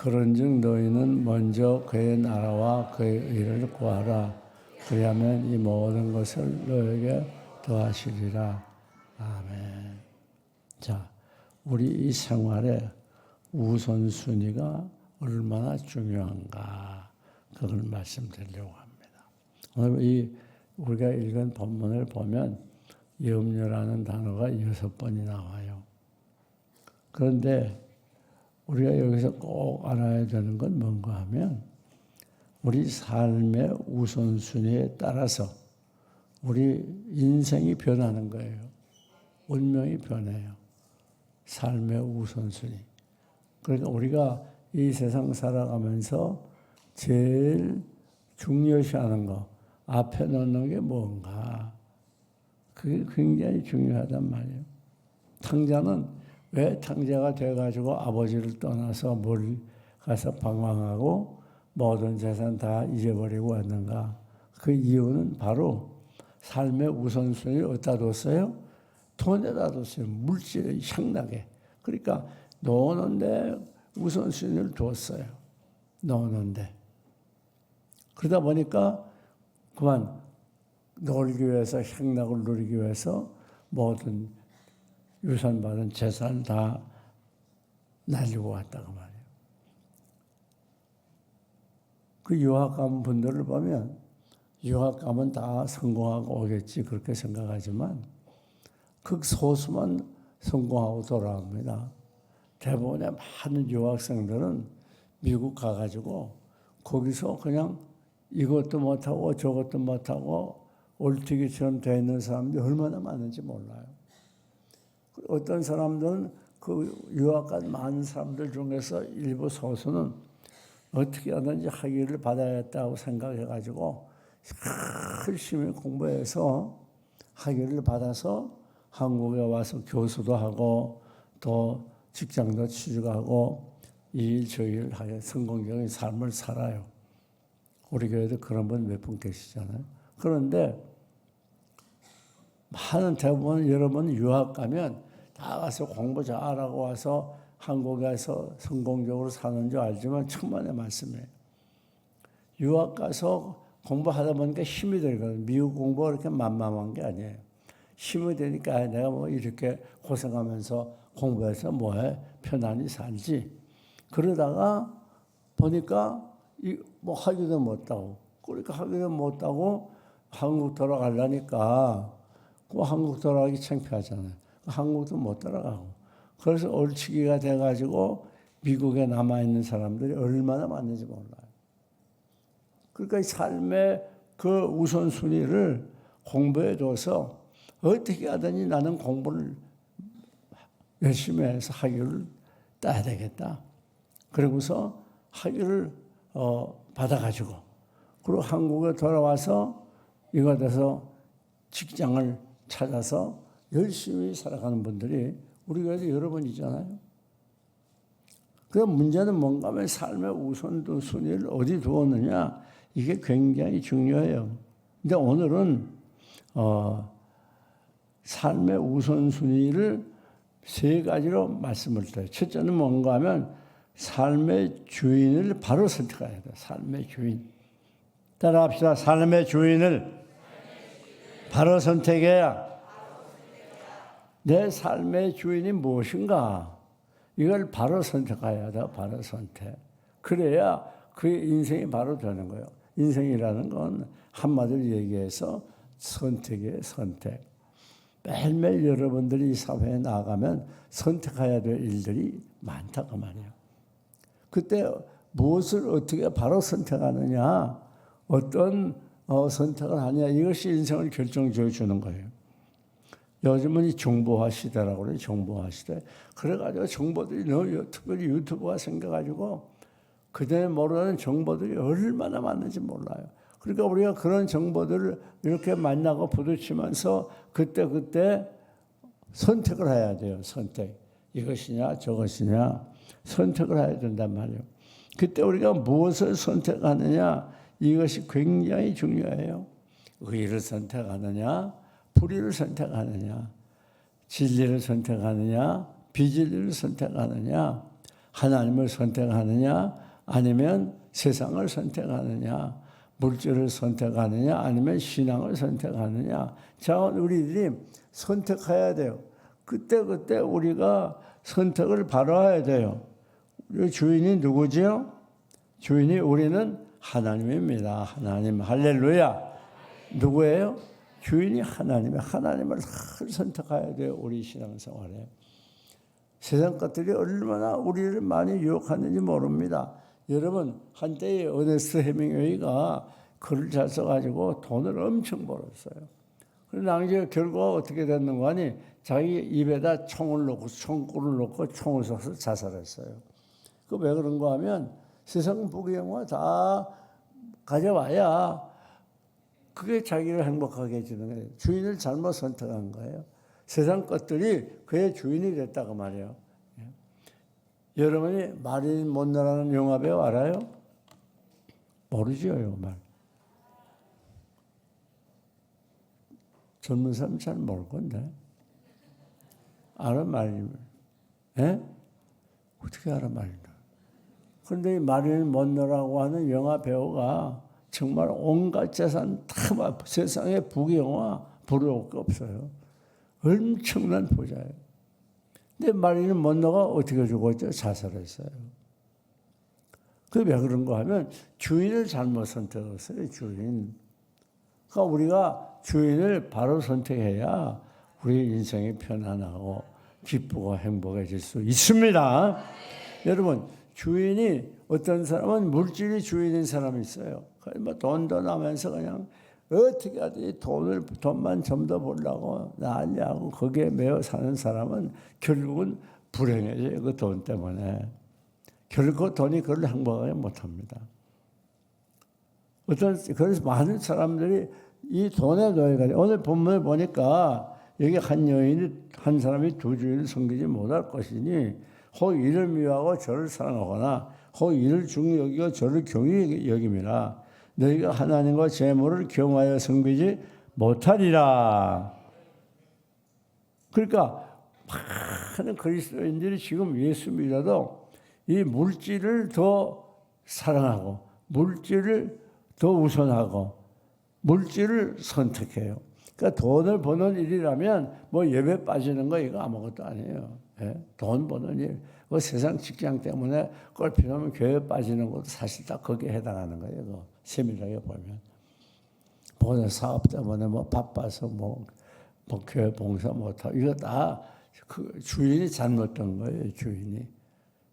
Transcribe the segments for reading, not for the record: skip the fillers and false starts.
그런즉 너희는 먼저 그의 나라와 그의 의를 구하라. 그리하면 이 모든 것을 너에게 더하시리라. 아멘. 자, 우리 이 생활에 우선순위가 얼마나 중요한가 그걸 말씀드리려고 합니다. 오늘 우리가 읽은 본문을 보면 염려라는 단어가 6번이 나와요. 그런데 우리가 여기서 꼭 알아야 되는 건 뭔가 하면 우리 삶의 우선순위에 따라서 우리 인생이 변하는 거예요. 운명이 변해요. 삶의 우선순위. 그러니까 우리가 이 세상 살아가면서 제일 중요시하는 거, 앞에 놓는 게 뭔가. 그게 굉장히 중요하단 말이에요. 탕자는 왜 탕자가 돼가지고 아버지를 떠나서 멀리 가서 방황하고 모든 재산 다 잊어버리고 왔는가? 그 이유는 바로 삶의 우선순위를 어디다 뒀어요? 돈에다 뒀어요. 물질에 향나게. 그러니까 노는데 우선순위를 뒀어요. 노는데. 그러다 보니까 그만 놀기 위해서 향락을 누리기 위해서 모든 유산받은 재산을 다 날리고 왔다고 말이에요. 그 유학 간 분들을 보면 유학 가면 다 성공하고 오겠지 그렇게 생각하지만 극소수만 성공하고 돌아옵니다. 대부분의 많은 유학생들은 미국 가가지고 거기서 그냥 이것도 못하고 저것도 못하고 올티기처럼 되어 있는 사람들이 얼마나 많은지 몰라요. 어떤 사람들은 그 유학 간 많은 사람들 중에서 일부 소수는 어떻게 하든지 학위를 받아야겠다고 생각해가지고 열심히 공부해서 학위를 받아서 한국에 와서 교수도 하고 또 직장도 취직하고 이 일 저 일 하여 성공적인 삶을 살아요. 우리 교회도 그런 분 몇 분 계시잖아요. 그런데 많은 대부분 여러분 유학 가면 다 가서 공부 잘하고 와서 한국에서 성공적으로 사는 줄 알지만 천만의 말씀이에요. 유학 가서 공부하다 보니까 힘이 들거든요. 미국 공부가 그렇게 만만한 게 아니에요. 힘이 되니까 내가 뭐 이렇게 고생하면서 공부해서 뭐해 편안히 살지. 그러다가 보니까 뭐 학위도 못 따고 그러니까 학위도 못 따고 한국 돌아가려니까 그 한국 돌아가기 창피하잖아요. 한국도 못 돌아가고 그래서 얼치기가 돼가지고 미국에 남아있는 사람들이 얼마나 많은지 몰라요. 그러니까 이 삶의 그 우선순위를 공부에 둬서 어떻게 하든지 나는 공부를 열심히 해서 학위를 따야 되겠다. 그러고서 학위를 받아가지고 그리고 한국에 돌아와서 이거 돼서 직장을 찾아서 열심히 살아가는 분들이 우리 교회도 여러 번 있잖아요. 그럼 문제는 뭔가 하면 삶의 우선순위를 어디 두었느냐 이게 굉장히 중요해요. 근데 오늘은 삶의 우선순위를 세 가지로 말씀을 드려요. 첫째는 뭔가 하면 삶의 주인을 바로 선택해야 돼요. 삶의 주인. 따라합시다. 삶의 주인을 바로 선택해야 내 삶의 주인이 무엇인가 이걸 바로 선택해야 돼. 바로 선택. 그래야 그의 인생이 바로 되는 거예요. 인생이라는 건 한마디로 얘기해서 선택이에요. 선택. 매일매일 여러분들이 이 사회에 나가면 선택해야 될 일들이 많다고 말이에요. 그때 무엇을 어떻게 바로 선택하느냐 어떤 선택을 하냐 이것이 인생을 결정지어 주는 거예요. 요즘은 이 정보화 시대라고 그래요. 정보화 시대. 그래가지고 정보들이 특별히 유튜브가 생겨가지고 그전에 모르는 정보들이 얼마나 많은지 몰라요. 그러니까 우리가 그런 정보들을 이렇게 만나고 부딪히면서 그때 선택을 해야 돼요. 선택. 이것이냐 저것이냐 선택을 해야 된단 말이에요. 그때 우리가 무엇을 선택하느냐 이것이 굉장히 중요해요. 의를 선택하느냐 불의를 선택하느냐 진리를 선택하느냐 비진리를 선택하느냐 하나님을 선택하느냐 아니면 세상을 선택하느냐, 물질을 선택하느냐 아니면 신앙을 선택하느냐. 자, 우리들이 선택해야 돼요. 그때 우리가 선택을 바로 해야 돼요. 우리 주인이 누구지요? 주인이 우리는 하나님입니다. 하나님. 할렐루야. 누구예요? 주인이 하나님이에요. 하나님을 선택해야 돼요. 우리 신앙생활에. 세상 것들이 얼마나 우리를 많이 유혹하는지 모릅니다. 여러분, 한때에 어네스트 헤밍웨이가 글을 잘 써가지고 돈을 엄청 벌었어요. 그런데 나중에 결과가 어떻게 됐는가 하니 자기 입에다 총구를 놓고 총을 쏴서 자살했어요. 그 왜 그런가 하면 세상 부귀영화 다 가져와야 그게 자기를 행복하게 해주는 거예요. 주인을 잘못 선택한 거예요. 세상 것들이 그의 주인이 됐다고 말이에요. 여러분이 마릴린 먼로라는 영화 배우 알아요? 모르죠, 이 말. 젊은 사람 잘 모를 건데. 알아, 마릴린? 예? 어떻게 알아, 마릴린? 그런데 이 마릴린 먼로라고 하는 영화 배우가 정말 온갖 재산 다 세상에 부귀영화 부러울 거 없어요. 엄청난 부자예요. 근데 마릴린 먼로가 어떻게 죽었죠? 자살했어요. 그게 왜 그런가 하면 주인을 잘못 선택했어요. 주인. 그러니까 우리가 주인을 바로 선택해야 우리 인생이 편안하고 기쁘고 행복해질 수 있습니다. 여러분, 주인이 어떤 사람은 물질이 주인인 사람이 있어요. 뭐 돈도 나면서 그냥 어떻게 하든지 돈만 좀 더 벌려고 난리하고 거기에 매여 사는 사람은 결국은 불행해져요. 그 돈 때문에. 결국 돈이 그걸 행복하게 못합니다. 그래서 많은 사람들이 이 돈에 노예가 오늘 본문을 보니까 여기 한 사람이 두 주인을 섬기지 못할 것이니 혹 이를 미워하고 저를 사랑하거나 혹 이를 중히 여기고 저를 경히 여김이라 너희가 하나님과 재물을 경하여 섬기지 못하리라. 그러니까 많은 그리스도인들이 지금 예수 믿어도 이 물질을 더 사랑하고 물질을 더 우선하고 물질을 선택해요. 그러니까 돈을 버는 일이라면 뭐 예배 빠지는 거 이거 아무것도 아니에요. 예? 돈 버는 일. 그 세상 직장 때문에 꼴피나면 교회 빠지는 것도 사실 다 거기에 해당하는 거예요. 그 세밀하게 보면. 본인 사업 때문에 뭐 바빠서 뭐 교회 봉사 못하고 이거 다 그 주인이 잘못된 거예요. 주인이.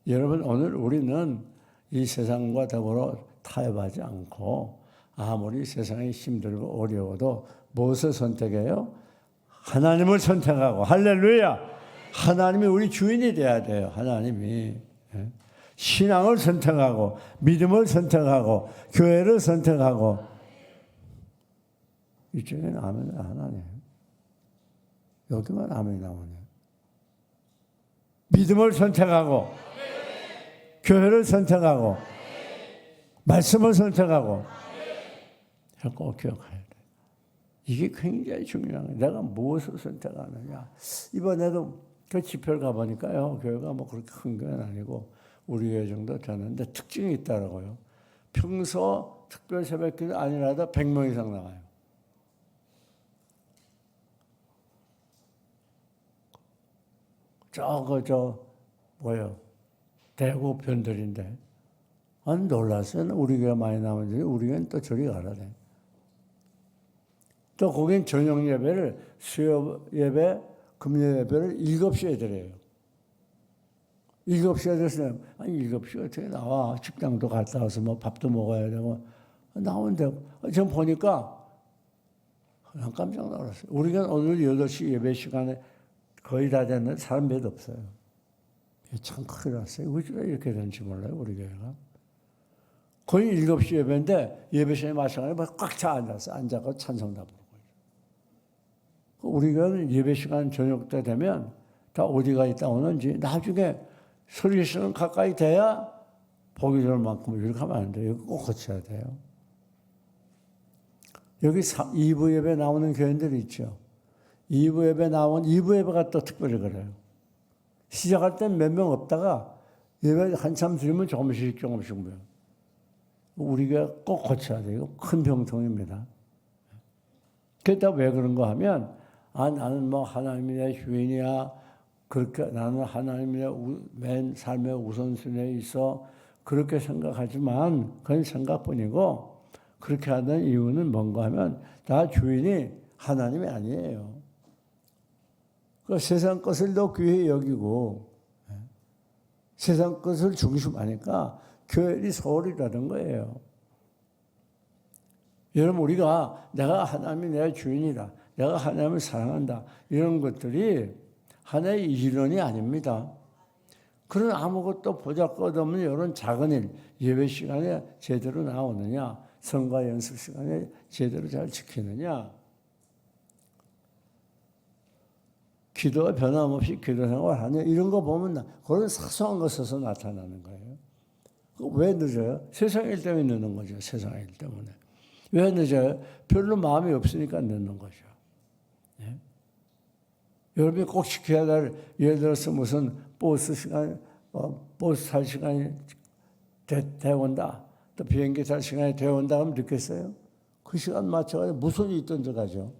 여러분 오늘 우리는 이 세상과 더불어 타협하지 않고 아무리 세상이 힘들고 어려워도 무엇을 선택해요? 하나님을 선택하고 할렐루야. 하나님이 우리 주인이 돼야 돼요. 하나님이. 신앙을 선택하고 믿음을 선택하고 교회를 선택하고 이쪽에는 아멘 하나님. 여기만 아멘 나오네. 믿음을 선택하고 교회를 선택하고 말씀을 선택하고 꼭 기억해야 돼. 이게 굉장히 중요한 거예요. 내가 무엇을 선택하느냐. 이번에도 그 집회를 가보니까요. 교회가 뭐 그렇게 큰 건 아니고 우리 교회 정도 되는데 특징이 있더라고요. 평소 특별 새벽기도 아니라도 100명 이상 나와요. 대구 편들인데. 안 놀랐어요. 우리 교회 많이 나오는데 우리 교회는 또 저리 가라 돼. 또 거긴 저녁 예배를 수요 예배, 금요 예배를 7시에 드려요. 7시에 드렸어요. 아니 7시에 어떻게 나와. 직장도 갔다 와서 뭐 밥도 먹어야 되고 나오는데 지금 보니까 난 깜짝 놀랐어요. 우리가 오늘 8시 예배 시간에 거의 다 됐는데 사람 몇 없어요. 참 큰일 났어요. 왜 이렇게 되는지 몰라요. 우리 교회가. 거의 7시 예배인데 예배 시간에 마찬가지로 꽉 차 앉아서 찬송다 부르고. 우리 교회는 예배 시간 저녁 때 되면 다 어디가 있다 오는지 나중에 설교시간 가까이 돼야 보기 좋을 만큼 이렇게 하면 안 돼요. 이거 꼭 고쳐야 돼요. 여기 2부 예배 나오는 교인들이 있죠. 2부 예배가 또 특별히 그래요. 시작할 땐 몇 명 없다가 예배 한참 드리면 조금씩 뭐요. 우리가 꼭 고쳐야 돼요. 큰 병통입니다. 그렇다 왜 그런가 하면 나는 뭐 하나님이 내 주인이야. 그렇게 나는 하나님이 맨 삶의 우선순위에 있어. 그렇게 생각하지만 그건 생각뿐이고 그렇게 하는 이유는 뭔가 하면 나 주인이 하나님이 아니에요. 그 세상 것을 더 귀히 여기고 세상 것을 중심하니까 교회이 소홀히 가는 거예요. 여러분 우리가 내가 하나님이 내 주인이다. 내가 하나님을 사랑한다. 이런 것들이 하나의 이론이 아닙니다. 그런 아무것도 보잘것없는 이런 작은 일, 예배 시간에 제대로 나오느냐, 성가 연습 시간에 제대로 잘 지키느냐, 기도가 변함없이 기도 생활하냐, 이런 거 보면 그런 사소한 것에서 나타나는 거예요. 왜 늦어요? 세상 일 때문에 늦는 거죠. 세상 일 때문에. 왜 늦어요? 별로 마음이 없으니까 늦는 거죠. 예? 여러분이 꼭 지켜야 될, 예를 들어서 무슨 버스 시간, 버스 탈 시간이 되온다. 또 비행기 탈 시간이 되온다 하면 늦겠어요? 그 시간 맞춰가지고 무슨 일이 있든지 가죠.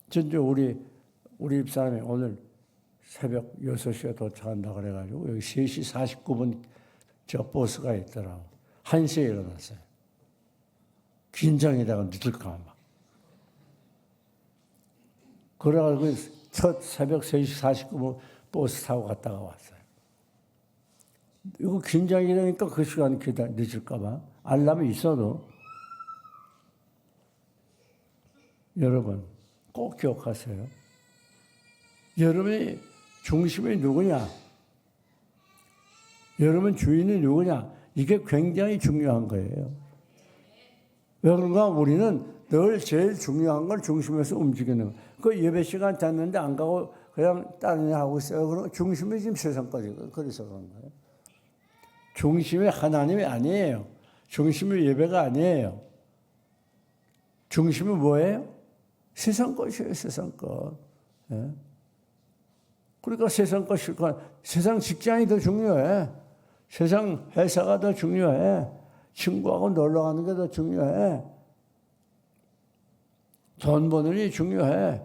전주 우리 집사람이 오늘 새벽 6시에 도착한다 그래가지고 여기 3시 49분 저 버스가 있더라고. 1시에 일어났어요. 긴장이다가 늦을까 막. 그래가지고 첫 새벽 3시 49분 버스 타고 갔다가 왔어요. 이거 긴장이 되니까 그 시간 늦을까 봐. 알람이 있어도. 여러분 꼭 기억하세요. 여러분이 중심이 누구냐? 여러분 주인이 누구냐? 이게 굉장히 중요한 거예요. 왜 그런가? 우리는 늘 제일 중요한 걸 중심에서 움직이는 거예요. 그 예배 시간 됐는데 안 가고 그냥 다른 일 하고 있어요. 그럼 중심이 지금 세상까지 그래서 그런 거예요. 중심이 하나님이 아니에요. 중심이 예배가 아니에요. 중심이 뭐예요? 세상 것이에요. 세상 것. 예? 그러니까 세상 것 싫고 세상 직장이 더 중요해. 세상 회사가 더 중요해. 친구하고 놀러 가는 게 더 중요해. 돈 버는 게 중요해.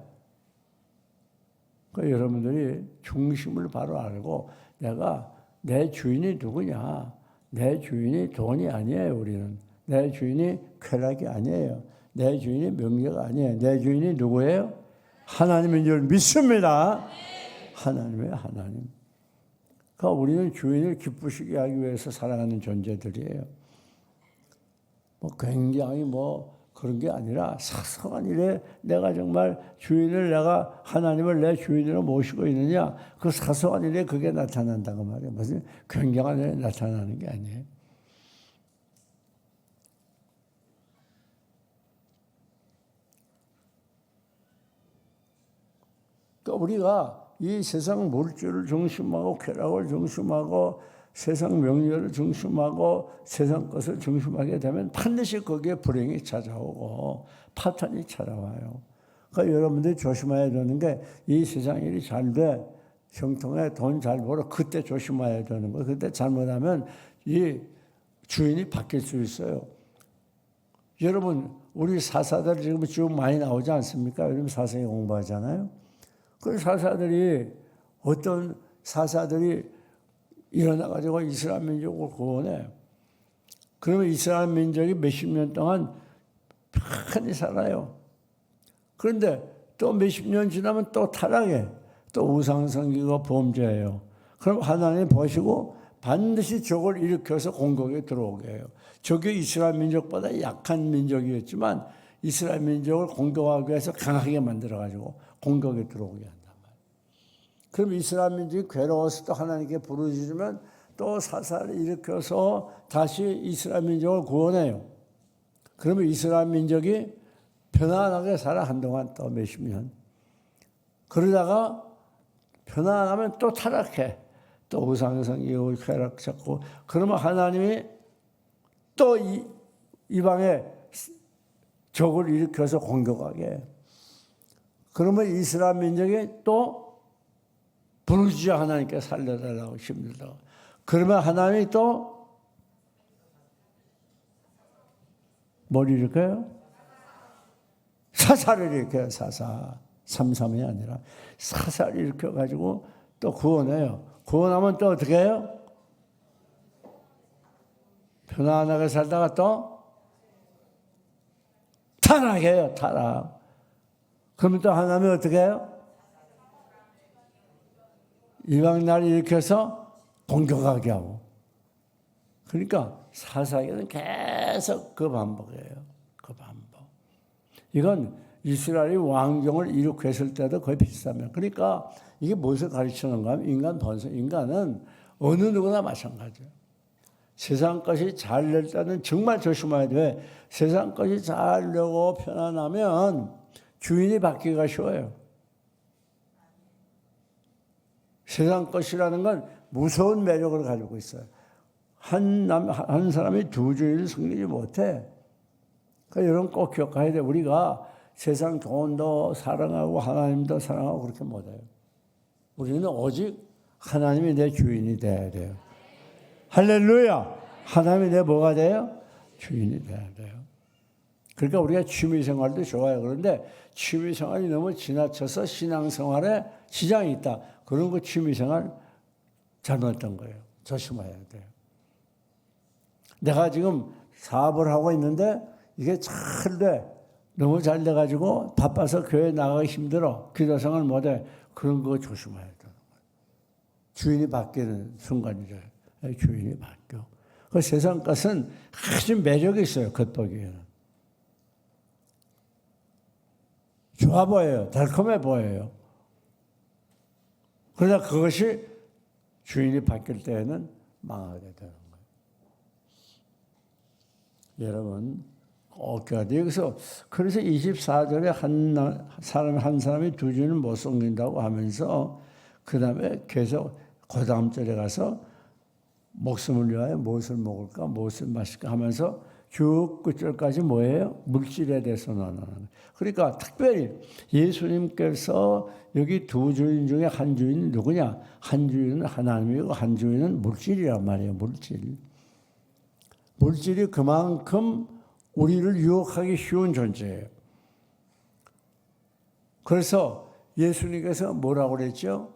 그러니까 여러분들이 중심을 바로 알고 내가 내 주인이 누구냐. 내 주인이 돈이 아니에요. 우리는. 내 주인이 쾌락이 아니에요. 내 주인이 명예가 아니에요. 내 주인이 누구예요? 하나님인 줄 믿습니다. 하나님이에요. 하나님. 그러니까 우리는 주인을 기쁘시게 하기 위해서 살아가는 존재들이에요. 뭐 굉장히 그런 게 아니라 사소한 일에 내가 정말 내가 하나님을 내 주인으로 모시고 있느냐, 그 사소한 일에 그게 나타난다고 말이에요. 무슨 굉장한 일에 나타나는 게 아니에요. 그러니까 우리가 이 세상 물질을 중심하고 쾌락을 중심하고 세상 명예를 중심하고 세상 것을 중심하게 되면 반드시 거기에 불행이 찾아오고 파탄이 찾아와요. 그러니까 여러분들이 조심해야 되는 게 이 세상 일이 잘 돼. 형통에 돈 잘 벌어. 그때 조심해야 되는 거예요. 그때 잘못하면 이 주인이 바뀔 수 있어요. 여러분 우리 사사들 지금 많이 나오지 않습니까? 요즘 사상에 공부하잖아요. 그 어떤 사사들이 일어나가지고 이스라엘 민족을 구원해. 그러면 이스라엘 민족이 몇십 년 동안 편히 살아요. 그런데 또 몇십 년 지나면 또 타락해. 또 우상 섬기고 범죄해요. 그럼 하나님 보시고 반드시 적을 일으켜서 공격에 들어오게 해요. 적이 이스라엘 민족보다 약한 민족이었지만 이스라엘 민족을 공격하기 위해서 강하게 만들어가지고 공격에 들어오게 한단 말이에요. 그럼 이스라엘 민족이 괴로워서 또 하나님께 부르짖으면 또 사사를 일으켜서 다시 이스라엘 민족을 구원해요. 그러면 이스라엘 민족이 편안하게 살아 한동안 또 몇십 년. 그러다가 편안하면 또 타락해. 또 우상성이고 쾌락 찾고 그러면 하나님이 또 이방에 적을 일으켜서 공격하게. 그러면 이스라엘 민족이 또 부르짖어 하나님께 살려달라고 힘들다고. 그러면 하나님이 또 뭘 일으켜요? 사사를 일으켜요. 사사. 삼삼이 아니라 사사를 일으켜가지고 또 구원해요. 구원하면 또 어떻게 해요? 편안하게 살다가 또 타락해요. 타락. 그러면 또 하나님이 어떻게 해요? 이방 나라를 일으켜서 공격하게 하고. 그러니까 사사기는 계속 그 반복이에요. 그 반복. 이건 이스라엘이 왕정을 일으켰을 때도 거의 비슷합니다. 그러니까 이게 무엇을 가르치는가 하면 인간 본성, 인간은 어느 누구나 마찬가지예요. 세상 것이 잘 될 때는 정말 조심해야 돼. 세상 것이 잘 되고 편안하면 주인이 바뀌기가 쉬워요. 세상 것이라는 건 무서운 매력을 가지고 있어요. 한 사람이 두 주인을 섬기지 못해. 그러니까 여러분 꼭 기억해야 돼. 우리가 세상 돈도 사랑하고 하나님도 사랑하고 그렇게 못해요. 우리는 오직 하나님이 내 주인이 돼야 돼요. 할렐루야! 하나님이 내 뭐가 돼요? 주인이 돼야 돼요. 그러니까 우리가 취미생활도 좋아요. 그런데 취미생활이 너무 지나쳐서 신앙생활에 지장이 있다. 그런 거 취미생활 잘못된 거예요. 조심해야 돼요. 내가 지금 사업을 하고 있는데 이게 잘 돼. 너무 잘 돼가지고 바빠서 교회 나가기 힘들어. 기도생활 못해. 그런 거 조심해야 돼요. 주인이 바뀌는 순간이죠. 주인이 바뀌어. 그 세상 것은 아주 매력이 있어요. 겉보기에는. 좋아 보여요. 달콤해 보여요. 그러나 그것이 주인이 바뀔 때에는 망하게 되는 거예요. 여러분 꼭 기억해야 돼요. 그래서 24절에 한 사람이 두 주인을 못 섬긴다고 하면서 그 다음에 계속 그 다음 절에 가서 목숨을 위하여 무엇을 먹을까 무엇을 마실까 하면서 쭉 끝절까지 뭐예요? 물질에 대해서 나누는. 그러니까 특별히 예수님께서 여기 두 주인 중에 한 주인은 누구냐? 한 주인은 하나님이고 한 주인은 물질이란 말이에요. 물질. 물질이 그만큼 우리를 유혹하기 쉬운 존재예요. 그래서 예수님께서 뭐라고 그랬죠?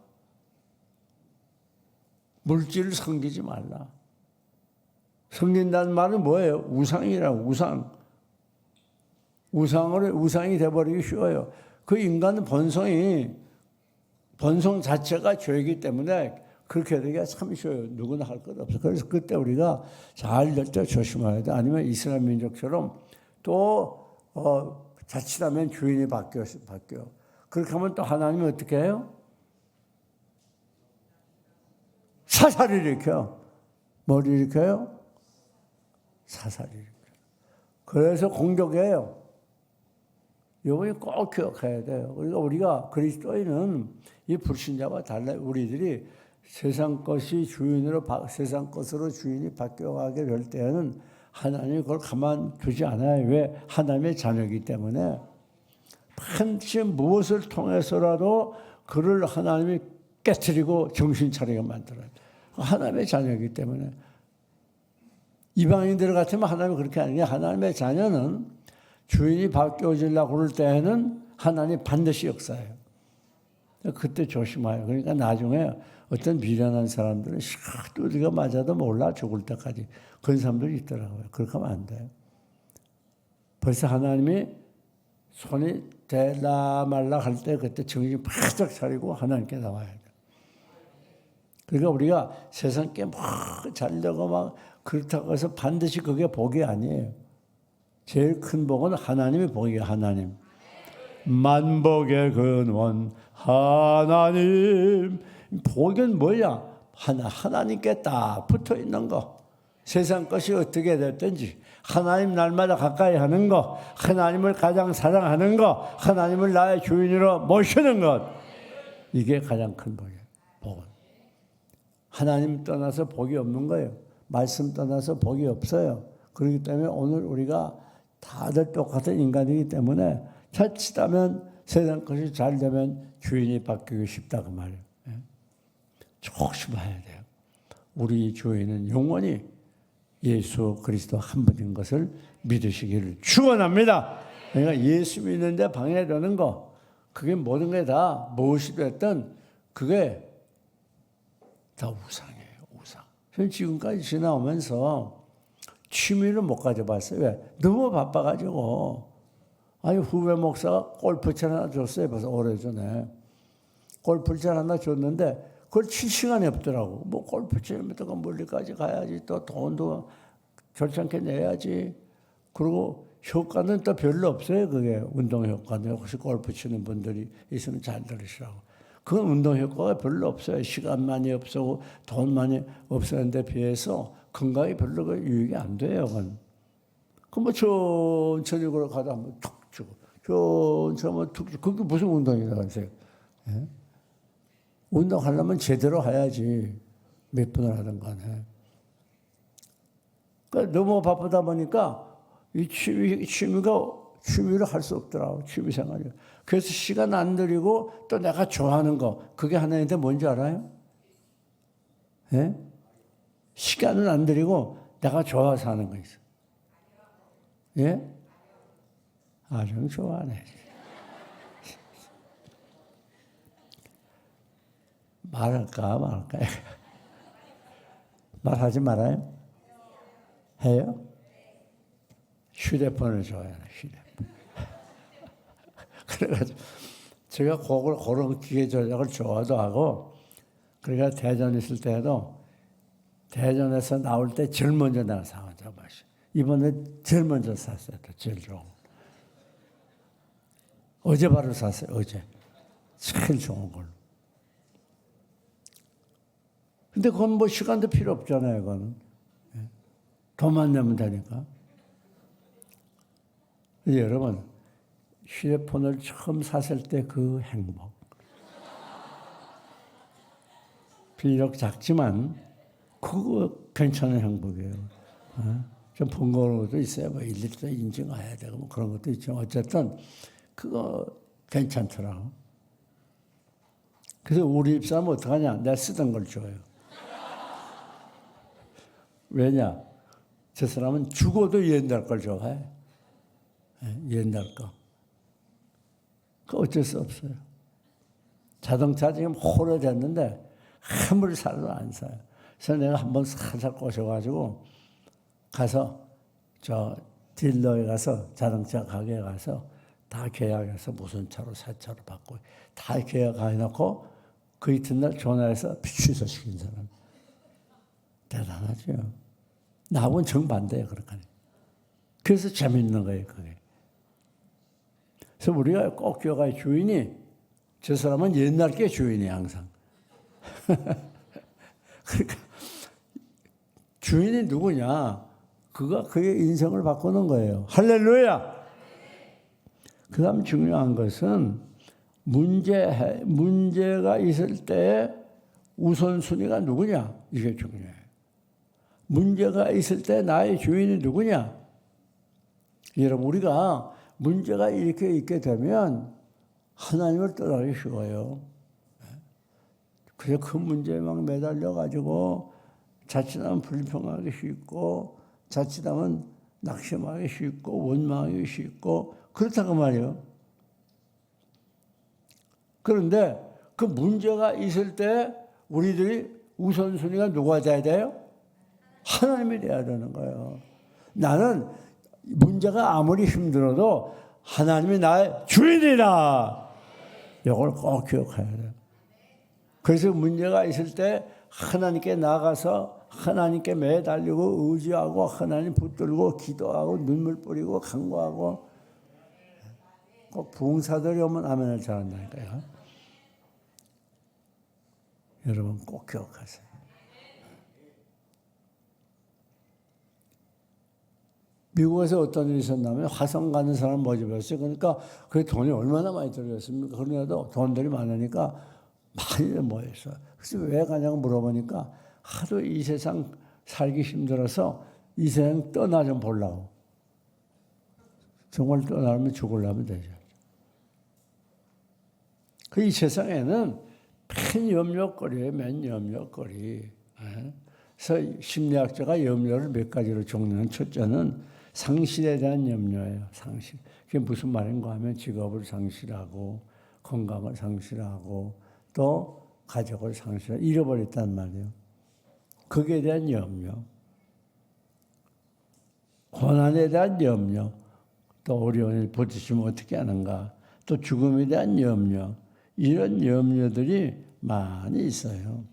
물질을 섬기지 말라. 섬긴다는 말은 뭐예요? 우상이라고, 우상. 우상이 돼버리기 쉬워요. 그 인간의 본성 자체가 죄이기 때문에 그렇게 되기가 참 쉬워요. 누구나 할 것 없어요. 그래서 그때 우리가 잘 될 때 조심해야 돼. 아니면 이스라엘 민족처럼 또 자칫하면 주인이 바뀌어. 그렇게 하면 또 하나님이 어떻게 해요? 사사를 일으켜. 뭘 일으켜요? 사사를 일으켜요. 그래서 공격해요. 이번에 꼭 기억해야 돼요. 그러니까 우리가 그리스도인은 이 불신자와 달라요. 우리들이 세상 것이 주인으로 세상 것으로 주인이 바뀌어가게 될 때는 하나님이 그걸 가만두지 않아요. 왜? 하나님의 자녀이기 때문에 반드시 무엇을 통해서라도 그를 하나님이 깨트리고 정신 차리게 만들어요. 하나님의 자녀이기 때문에 이방인들 같으면 하나님이 그렇게 하는 게 하나님의 자녀는 주인이 바뀌어지려고 그럴 때에는 하나님이 반드시 역사해요. 그때 조심해요. 그러니까 나중에 어떤 비련한 사람들은 두드리가 맞아도 몰라 죽을 때까지 그런 사람들이 있더라고요. 그렇게 하면 안 돼요. 벌써 하나님이 손이 대라 말라 할 때 그때 정신 바짝 차리고 하나님께 나와야 돼요. 그러니까 우리가 세상 게 막 잘되고 막 그렇다고 해서 반드시 그게 복이 아니에요. 제일 큰 복은 하나님의 복이에요. 하나님. 만복의 근원 하나님. 복은 뭐야? 하나님께 딱 붙어 있는 거. 세상 것이 어떻게 됐든지 하나님 날마다 가까이 하는 거, 하나님을 가장 사랑하는 거, 하나님을 나의 주인으로 모시는 것. 이게 가장 큰 복이에요. 복은. 하나님 떠나서 복이 없는 거예요. 말씀 떠나서 복이 없어요. 그렇기 때문에 오늘 우리가 다들 똑같은 인간이기 때문에 자칫하면 세상 것이 잘 되면 주인이 바뀌고 싶다 그 말이에요. 조심해야 돼요. 우리 교회는 영원히 예수 그리스도 한 분인 것을 믿으시기를 축원합니다. 그러니까 예수 믿는데 방해되는 거, 그게 모든 게 다 무엇이 됐든 그게 다 우상이에요. 우상. 저는 지금까지 지나오면서 취미를 못 가져봤어요. 왜? 너무 바빠가지고. 아니, 후배 목사가 골프채 하나 줬어요. 벌써 오래전에. 골프채 하나 줬는데 그걸 칠 시간이 없더라고. 뭐 골프채부터가 멀리까지 가야지. 또 돈도 절찬게 내야지. 그리고 효과는 또 별로 없어요. 그게 운동 효과는. 혹시 골프 치는 분들이 있으면 잘 들으시라고. 그건 운동 효과가 별로 없어요. 시간 많이 없고 돈 많이 없었는데 비해서 건강에 별로 그 유익이 안 돼요. 그건 뭐 천천히 걸어가다 한번 툭 주고 천천히 한번 툭 주고 그게 무슨 운동이라고 하세요? 예? 운동하려면 제대로 해야지. 몇 분을 하든 간에. 그러니까 너무 바쁘다 보니까 이 취미를 할 수 없더라고. 취미 생활이. 그래서 시간 안 들이고 또 내가 좋아하는 거. 그게 하나인데 뭔지 알아요? 예? 시간을 안 들이고 내가 좋아서 하는 거 있어. 예? 아주 좋아하네. 말할까? 말하지 말아요? 해요? 휴대폰을 좋아해요. 휴대폰. 그래가지고 제가 그런 기계 조작을 좋아도 하고, 그러니까 대전 있을 때도 대전에서 나올 때 제일 먼저 내가 사왔죠. 이번에 제일 먼저 샀어요. 제일 좋은. 어제 바로 샀어요. 어제. 제일 좋은 걸로. 근데 그건 뭐 시간도 필요 없잖아요. 그거는. 돈만 내면 되니까. 여러분, 휴대폰을 처음 샀을 때 그 행복. 비록 작지만 그거 괜찮은 행복이에요. 좀 번거로운 것도 있어요. 뭐 일일이 인증해야 되고 뭐 그런 것도 있죠. 어쨌든 그거 괜찮더라고. 그래서 우리 집사람은 어떡하냐. 내가 쓰던 걸 줘요. 왜냐? 저 사람은 죽어도 옛날 걸 좋아해. 옛날 거. 그 어쩔 수 없어요. 자동차 지금 오래됐는데 아무리 살도 안 사요. 그래서 내가 한번 살살 꼬셔가지고 가서 저 딜러에 가서 자동차 가게에 가서 다 계약해서 무슨 차로 새 차로 받고 다 계약해놓고 그 이튿날 전화해서 취소시킨 사람. 대단하죠. 나하고는 정반대예요. 그렇게. 그래서 재밌는 거예요. 그게. 그래서 우리가 꼭 기억할 주인이 저 사람은 옛날 게 주인이에요. 항상. 그러니까 주인이 누구냐? 그가 그의 인생을 바꾸는 거예요. 할렐루야! 그 다음 중요한 것은 문제가 있을 때 우선순위가 누구냐? 이게 중요해요. 문제가 있을 때 나의 주인이 누구냐? 여러분, 우리가 문제가 이렇게 있게 되면 하나님을 떠나기 쉬워요. 그래서 그 문제에 막 매달려가지고 자칫하면 불평하기 쉽고 자칫하면 낙심하기 쉽고 원망하기 쉽고 그렇다고 말이에요. 그런데 그 문제가 있을 때 우리들이 우선순위가 누가 돼야 돼요? 하나님이 돼야 되는 거예요. 나는 문제가 아무리 힘들어도 하나님이 나의 주인이다. 이걸 꼭 기억해야 돼요. 그래서 문제가 있을 때 하나님께 나가서 하나님께 매달리고 의지하고 하나님 붙들고 기도하고 눈물 뿌리고 간구하고 꼭 부흥사들이 오면 아멘을 잘한다니까요. 여러분 꼭 기억하세요. 미국에서 어떤 일이 있었냐면 화성 가는 사람 모집했어요. 그러니까 그 돈이 얼마나 많이 들어갔습니까? 그런데도 돈들이 많으니까 많이 모였어요. 그래서 왜 가냐고 물어보니까 하도 이 세상 살기 힘들어서 이 세상 떠나 좀 보려고. 정말 떠나면 죽으려면 되죠. 그 이 세상에는 맨 염려거리예요. 맨 염려거리. 그래서 심리학자가 염려를 몇 가지로 정리하는 첫째는 상실에 대한 염려예요. 상실. 그게 무슨 말인가 하면 직업을 상실하고 건강을 상실하고 또 가족을 상실하고 잃어버렸단 말이에요. 거기에 대한 염려. 고난에 대한 염려. 또 어려움을 부딪히면 어떻게 하는가. 또 죽음에 대한 염려. 이런 염려들이 많이 있어요.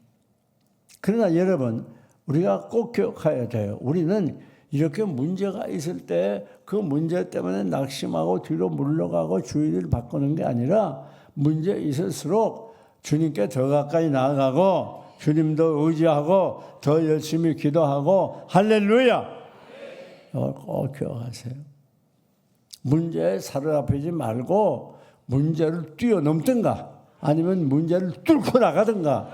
그러나 여러분, 우리가 꼭 기억해야 돼요. 우리는 이렇게 문제가 있을 때 그 문제 때문에 낙심하고 뒤로 물러가고 주의를 바꾸는 게 아니라 문제 있을수록 주님께 더 가까이 나아가고 주님도 의지하고 더 열심히 기도하고 할렐루야! 꼭 기억하세요. 문제에 사로잡히지 말고 문제를 뛰어넘든가 아니면 문제를 뚫고 나가든가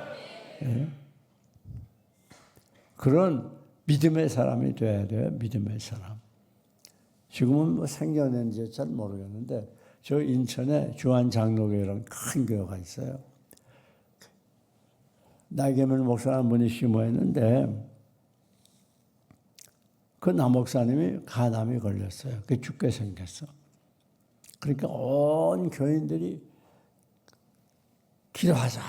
그런 믿음의 사람이 돼야 돼요. 믿음의 사람. 지금은 뭐 생겨난지 잘 모르겠는데 저 인천에 주한장로교회라는 큰 교회가 있어요. 나경일 목사라는 분이 심호했는데 그 남목사님이 간암이 걸렸어요. 그 죽게 생겼어. 그러니까 온 교인들이 기도하자.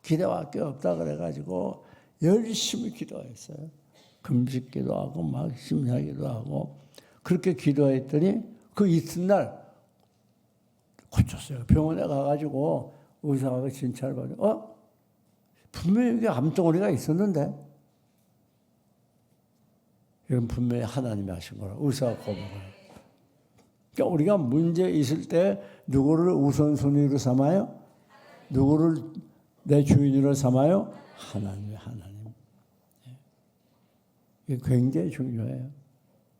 기도할 게 없다 그래가지고 열심히 기도했어요. 금식 기도하고 막 심야 기도하고 그렇게 기도했더니 그 이튿날 고쳤어요. 병원에 가가지고 의사가 진찰을 받고 분명히 여기 암덩어리가 있었는데 이건 분명히 하나님이 하신 거라 의사가 고백을. 그러니까 우리가 문제 있을 때 누구를 우선순위로 삼아요? 누구를 내 주인으로 삼아요? 하나님. 이게 굉장히 중요해요.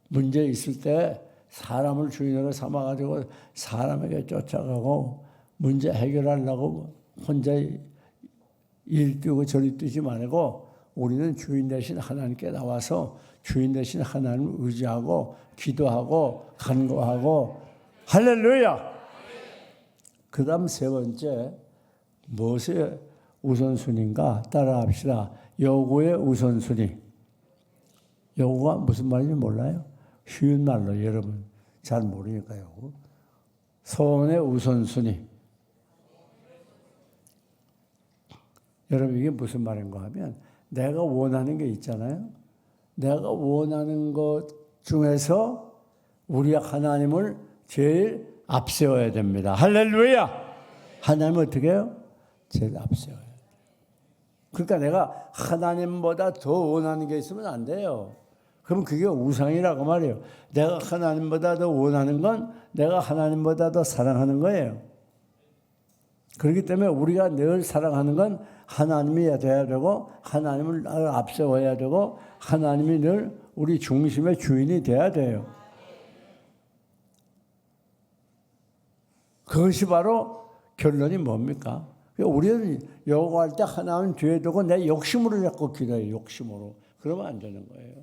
문제 있을 때 사람을 주인으로 삼아가지고 사람에게 쫓아가고 문제 해결하려고 혼자 일 뛰고 저리 뛰지 말고 우리는 주인 대신 하나님께 나와서 주인 대신 하나님을 의지하고 기도하고 간구하고 할렐루야! 그 다음 세 번째 무엇의 우선순위인가 따라합시다. 요구의 우선순위. 요구가 무슨 말인지 몰라요? 쉬운 말로 여러분 잘 모르니까요. 소원의 우선순위. 여러분 이게 무슨 말인가 하면 내가 원하는 게 있잖아요. 내가 원하는 것 중에서 우리 하나님을 제일 앞세워야 됩니다. 할렐루야! 하나님은 어떻게 해요? 제일 앞세워야 돼요. 그러니까 내가 하나님보다 더 원하는 게 있으면 안 돼요. 그럼 그게 우상이라고 말이에요. 내가 하나님보다 더 원하는 건 내가 하나님보다 더 사랑하는 거예요. 그렇기 때문에 우리가 늘 사랑하는 건 하나님이 돼야 되고 하나님을 앞세워야 되고 하나님이 늘 우리 중심의 주인이 돼야 돼요. 그것이 바로 결론이 뭡니까? 우리는 요구할 때 하나님 뒤에 두고 내 욕심으로 자꾸 기도해요. 욕심으로. 그러면 안 되는 거예요.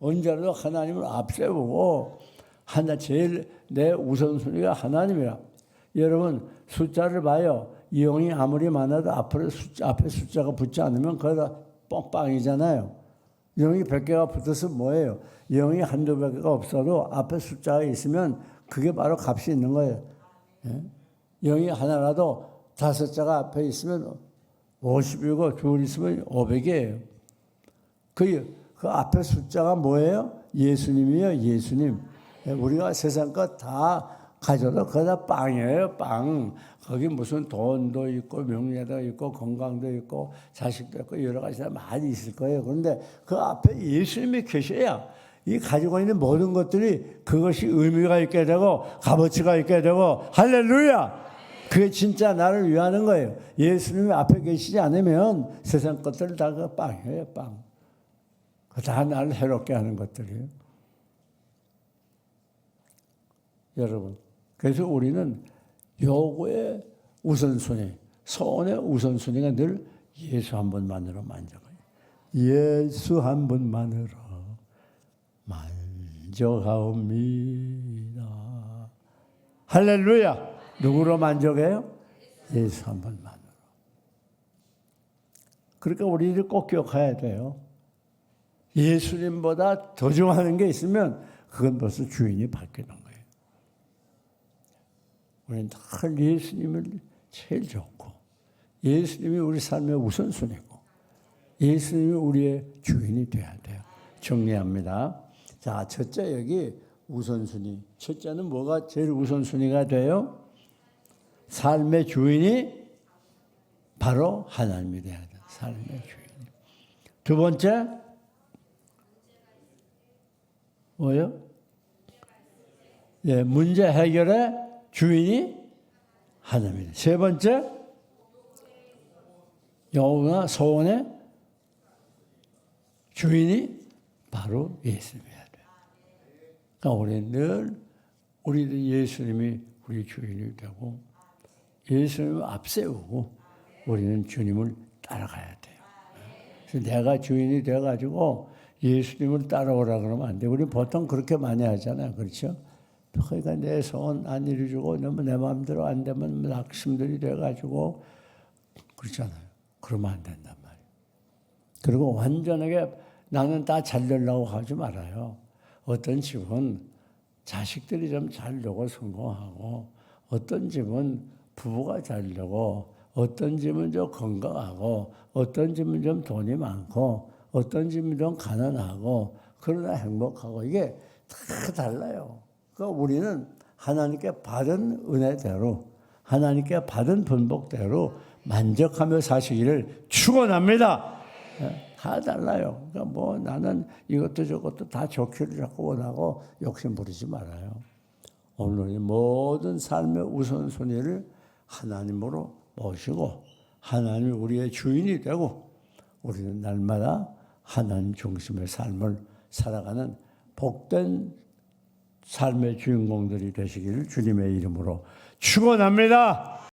언제라도 하나님을 앞세우고 제일 내 우선순위가 하나님이라. 여러분 숫자를 봐요. 0이 아무리 많아도 앞에 숫자가 붙지 않으면 거기다 뻥빵이잖아요. 0이 100개가 붙어서 뭐예요? 0이 한두 개가 없어도 앞에 숫자가 있으면 그게 바로 값이 있는 거예요. 0이 하나라도 5자가 앞에 있으면 50이고 둘 있으면 500이에요. 그 앞에 숫자가 뭐예요? 예수님이에요. 예수님. 우리가 세상 것 다 가져도 그다 빵이에요. 빵. 거기 무슨 돈도 있고 명예도 있고 건강도 있고 자식도 있고 여러 가지가 많이 있을 거예요. 그런데 그 앞에 예수님이 계셔야 이 가지고 있는 모든 것들이 그것이 의미가 있게 되고 값어치가 있게 되고 할렐루야! 그게 진짜 나를 위하는 거예요. 예수님이 앞에 계시지 않으면 세상 것들 다 그 빵이에요. 빵. 다 나를 해롭게 하는 것들이에요. 여러분, 그래서 우리는 요구의 우선순위, 소원의 우선순위가 늘 예수 한 분만으로 만족해요. 예수 한 분만으로 만족하옵니다. 할렐루야! 누구로 만족해요? 예수 한 분만으로. 그러니까 우리들이 꼭 기억해야 돼요. 예수님보다 더 좋아하는 게 있으면 그건 벌써 주인이 바뀌는 거예요. 우리는 늘 예수님을 제일 좋고 예수님이 우리 삶의 우선순위고 예수님이 우리의 주인이 돼야 돼요. 정리합니다. 자, 첫째 여기 우선순위. 첫째는 뭐가 제일 우선순위가 돼요? 삶의 주인이 바로 하나님이 돼야 돼요. 삶의 주인. 두 번째 뭐요? 예, 문제 해결의 주인이 하나님이다. 세 번째, 영혼과 소원의 주인이 바로 예수님이야 돼요. 그러니까 우리는 늘 우리들 예수님이 우리 주인이 되고 예수님을 앞세우고 우리는 주님을 따라가야 돼요. 그래서 내가 주인이 돼가지고 예수님을 따라오라 그러면 안 돼. 우리 보통 그렇게 많이 하잖아요. 그렇죠? 그러니까 내 소원 안 이루어주고 너무 내 마음대로 안 되면 낙심들이 돼가지고 그렇잖아요. 그러면 안 된단 말이에요. 그리고 완전하게 나는 다 잘 되려고 하지 말아요. 어떤 집은 자식들이 좀 잘 되고 성공하고 어떤 집은 부부가 잘 되고 어떤 집은 좀 건강하고 어떤 집은 좀 돈이 많고 어떤 집은 좀 가난하고 그러나 행복하고 이게 다 달라요. 그러니까 우리는 하나님께 받은 은혜대로 하나님께 받은 번복대로 만족하며 사시기를 축원합니다. 다 달라요. 그러니까 뭐 나는 이것도 저것도 다 좋기를 자꾸 원하고 욕심 부리지 말아요. 오늘 모든 삶의 우선순위를 하나님으로 모시고 하나님이 우리의 주인이 되고 우리는 날마다 하나님 중심의 삶을 살아가는 복된 삶의 주인공들이 되시기를 주님의 이름으로 축원합니다.